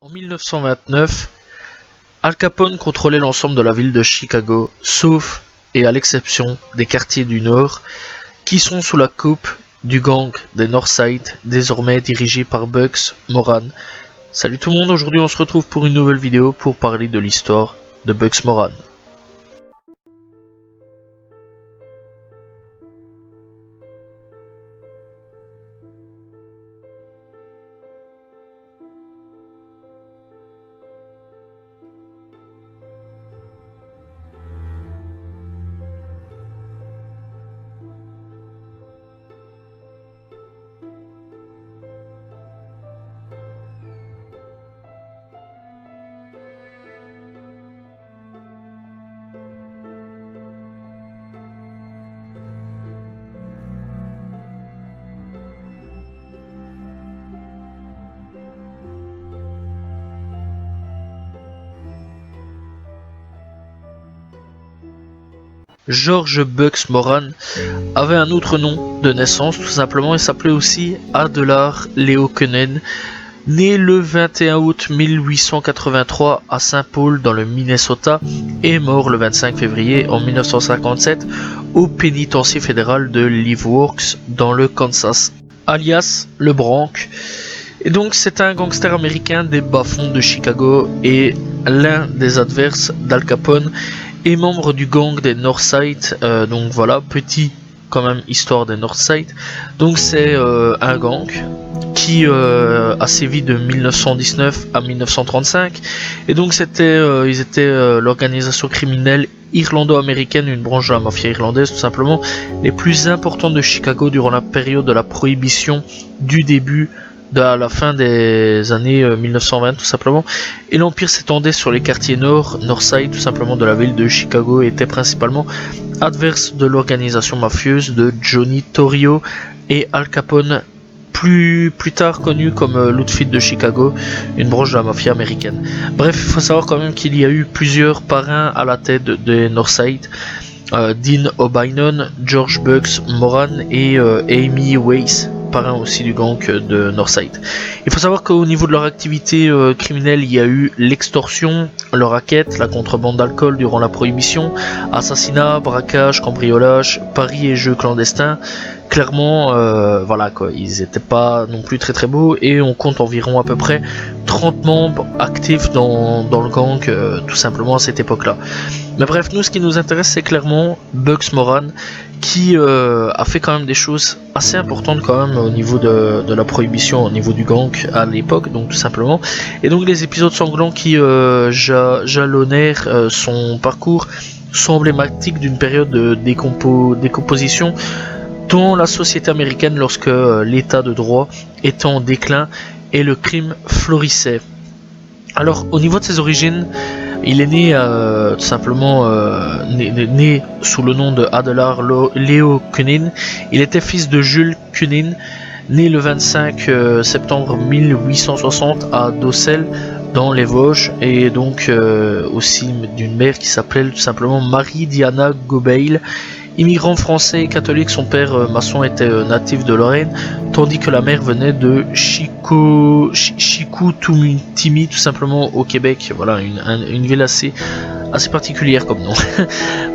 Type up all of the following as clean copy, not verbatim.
En 1929, Al Capone contrôlait l'ensemble de la ville de Chicago, sauf et à l'exception des quartiers du Nord, qui sont sous la coupe du gang des Northside, désormais dirigé par Bugs Moran. Salut tout le monde, aujourd'hui on se retrouve pour une nouvelle vidéo pour parler de l'histoire de Bugs Moran. George Bugs Moran avait un autre nom de naissance, tout simplement, il s'appelait aussi Adelard Leo Kunnen, né le 21 août 1883 à Saint Paul dans le Minnesota et mort le 25 février en 1957 au pénitencier fédéral de Live Works dans le Kansas, alias le Bronx. Et donc c'est un gangster américain des bas-fonds de Chicago et l'un des adverses d'Al Capone et membre du gang des Northside. Donc voilà, petit quand même histoire des Northside. Donc c'est un gang qui a sévi de 1919 à 1935 et donc ils étaient l'organisation criminelle irlando-américaine, une branche de la mafia irlandaise tout simplement, les plus importantes de Chicago durant la période de la prohibition du début à la fin des années 1920 tout simplement, et l'empire s'étendait sur les quartiers Northside tout simplement de la ville de Chicago et était principalement adverse de l'organisation mafieuse de Johnny Torrio et Al Capone, plus tard connu comme l'Outfit de Chicago, une branche de la mafia américaine. Bref, il faut savoir quand même qu'il y a eu plusieurs parrains à la tête des Northside. Dean O'Bannon, George Bugs Moran et Amy Weiss, parrain aussi du gang de Northside. Il faut savoir qu'au niveau de leur activité criminelle, il y a eu l'extorsion, le racket, la contrebande d'alcool durant la prohibition, assassinat, braquage, cambriolage, paris et jeux clandestins. Clairement, voilà quoi, ils étaient pas non plus très beaux et on compte environ à peu près 30 membres actifs dans le gang tout simplement à cette époque-là. Mais bref, nous ce qui nous intéresse c'est clairement Bugs Moran qui a fait quand même des choses assez importantes quand même au niveau de la prohibition, au niveau du gang à l'époque, donc tout simplement. Et donc les épisodes sanglants qui jalonnèrent son parcours sont emblématiques d'une période de décomposition dans la société américaine lorsque l'état de droit était en déclin et le crime florissait. Alors au niveau de ses origines, il est né tout simplement né sous le nom de Adelard Leo Kunnen. Il était fils de Jules Kunnen, né le 25 septembre 1860 à Dossel dans les Vosges, et donc aussi d'une mère qui s'appelait tout simplement Marie-Diana Gobeil. Immigrant français et catholique, son père maçon était natif de Lorraine, tandis que la mère venait de Chicoutimi, tout simplement au Québec. Voilà, une ville assez particulière comme nom.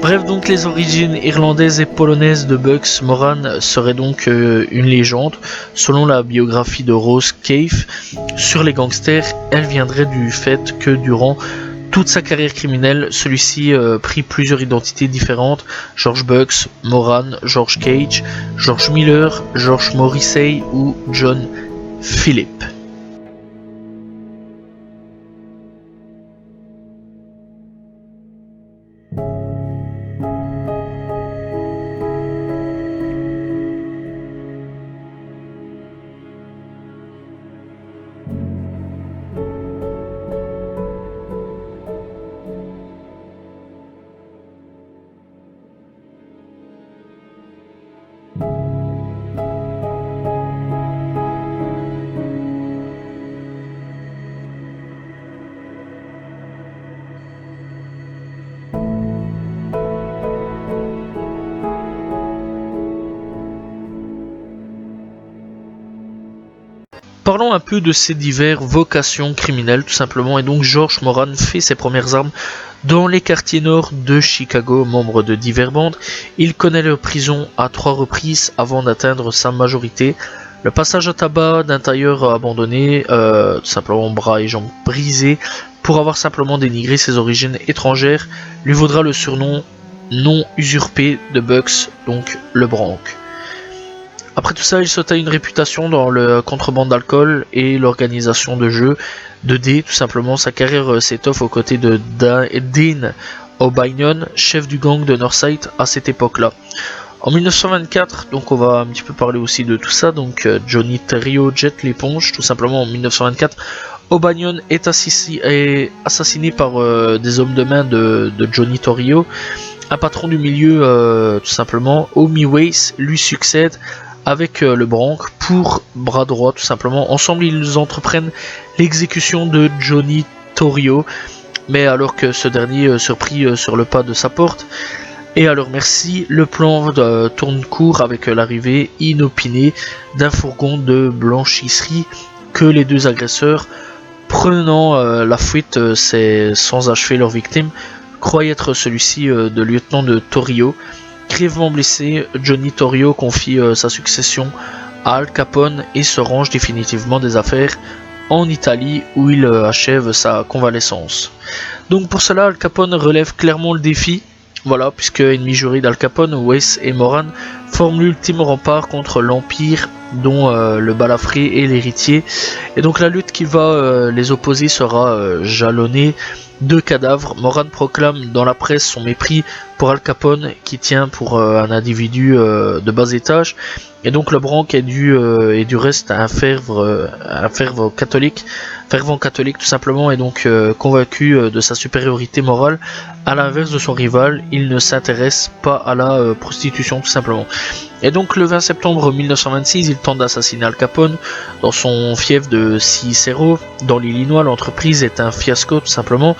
Bref, donc les origines irlandaises et polonaises de Bugs Moran seraient donc une légende. Selon la biographie de Rose Cave sur les gangsters, elle viendrait du fait que durant toute sa carrière criminelle, celui-ci prit plusieurs identités différentes: George Bugs Moran, George Cage, George Miller, George Morrissey ou John Phillip. parlons un peu de ses diverses vocations criminelles tout simplement. Et donc George Moran fait ses premières armes dans les quartiers nord de Chicago, membre de diverses bandes. Il connaît leur prison à 3 reprises avant d'atteindre sa majorité. Le passage à tabac d'un tailleur abandonné, tout simplement bras et jambes brisés, pour avoir simplement dénigré ses origines étrangères, lui vaudra le surnom non usurpé de Bucks, donc le Bronc. Après tout ça, il se taille une réputation dans le contrebande d'alcool et l'organisation de jeux de dés. Tout simplement, sa carrière s'étoffe aux côtés de Dean O'Banion, chef du gang de Northside à cette époque-là. En 1924, donc on va un petit peu parler aussi de tout ça, donc Johnny Torrio jette l'éponge, tout simplement en 1924. O'Banion est assassiné par des hommes de main de Johnny Torrio. Un patron du milieu, tout simplement, Omi Weiss, lui succède avec le Bronc pour bras droit, tout simplement. Ensemble, ils entreprennent l'exécution de Johnny Torrio, mais alors que ce dernier surpris sur le pas de sa porte. Et à leur merci, le plan tourne court avec l'arrivée inopinée d'un fourgon de blanchisserie que les deux agresseurs, prenant la fuite sans achever leur victime, croient être celui-ci de lieutenant de Torrio. Grièvement blessé, Johnny Torrio confie sa succession à Al Capone et se range définitivement des affaires en Italie où il achève sa convalescence. Donc pour cela, Al Capone relève clairement le défi. Voilà, puisque ennemi juré d'Al Capone, Weiss et Moran forment l'ultime rempart contre l'Empire dont le balafré est l'héritier. Et donc la lutte qui va les opposer sera jalonnée de cadavres. Moran proclame dans la presse son mépris pour Al Capone qui tient pour un individu de bas étage. Et donc le Bronc est du reste un fervent catholique tout simplement, et donc convaincu de sa supériorité morale. À l'inverse de son rival, il ne s'intéresse pas à la prostitution tout simplement. Et donc le 20 septembre 1926, il tente d'assassiner Al Capone dans son fief de Cicero, dans l'Illinois. L'entreprise est un fiasco tout simplement.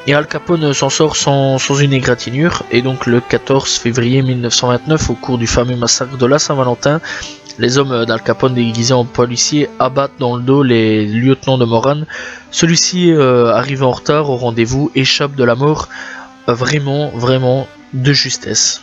Et Al Capone s'en sort sans une égratignure. Et donc le 14 février 1929, au cours du fameux massacre de la Saint-Valentin, les hommes d'Al Capone déguisés en policiers abattent dans le dos les lieutenants de Moran. Celui-ci, arrivé en retard au rendez-vous, échappe de la mort vraiment de justesse.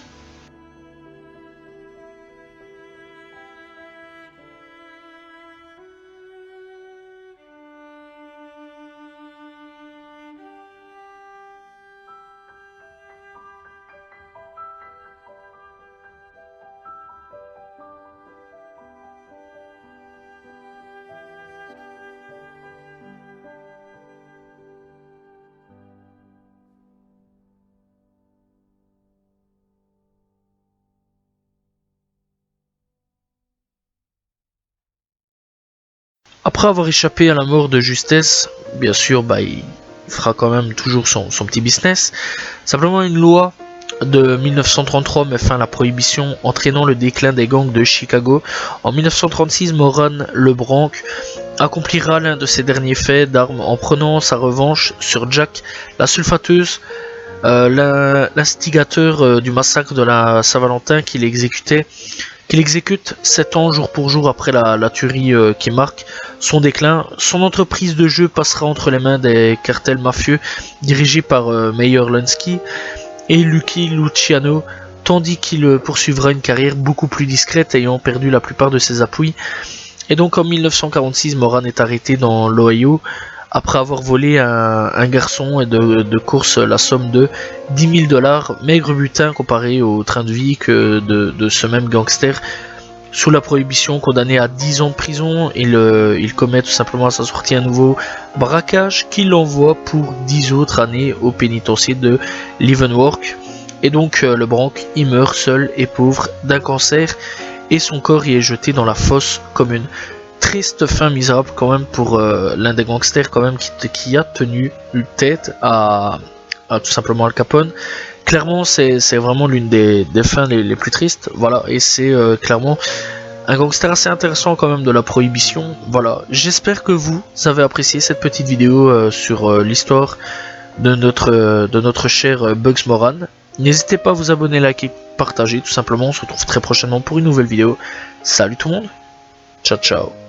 Après avoir échappé à la mort de justesse, bien sûr, il fera quand même toujours son petit business. Simplement, une loi de 1933 met fin à la prohibition, entraînant le déclin des gangs de Chicago. En 1936, Moran le Bronc accomplira l'un de ses derniers faits d'armes en prenant sa revanche sur Jack la sulfateuse, l'instigateur du massacre de la Saint-Valentin qu'il exécute 7 ans jour pour jour après la tuerie qui marque son déclin. Son entreprise de jeu passera entre les mains des cartels mafieux dirigés par Meyer Lansky et Lucky Luciano, tandis qu'il poursuivra une carrière beaucoup plus discrète, ayant perdu la plupart de ses appuis. Et donc en 1946, Moran est arrêté dans l'Ohio après avoir volé un garçon et de course la somme de $10 000, maigre butin comparé au train de vie que de ce même gangster. Sous la prohibition, condamné à 10 ans de prison, il commet tout simplement à sa sortie un nouveau braquage qui l'envoie pour 10 autres années au pénitencier de Leavenworth. Et donc le Bronc y meurt seul et pauvre d'un cancer et son corps y est jeté dans la fosse commune. Triste fin misérable quand même pour l'un des gangsters quand même qui a tenu tête à tout simplement Al Capone. Clairement c'est vraiment l'une des fins les plus tristes, voilà, et c'est clairement un gangster assez intéressant quand même de la prohibition. Voilà, j'espère que vous avez apprécié cette petite vidéo sur l'histoire de notre cher Bugs Moran. N'hésitez pas à vous abonner, liker, partager tout simplement. On se retrouve très prochainement pour une nouvelle vidéo. Salut tout le monde, ciao ciao.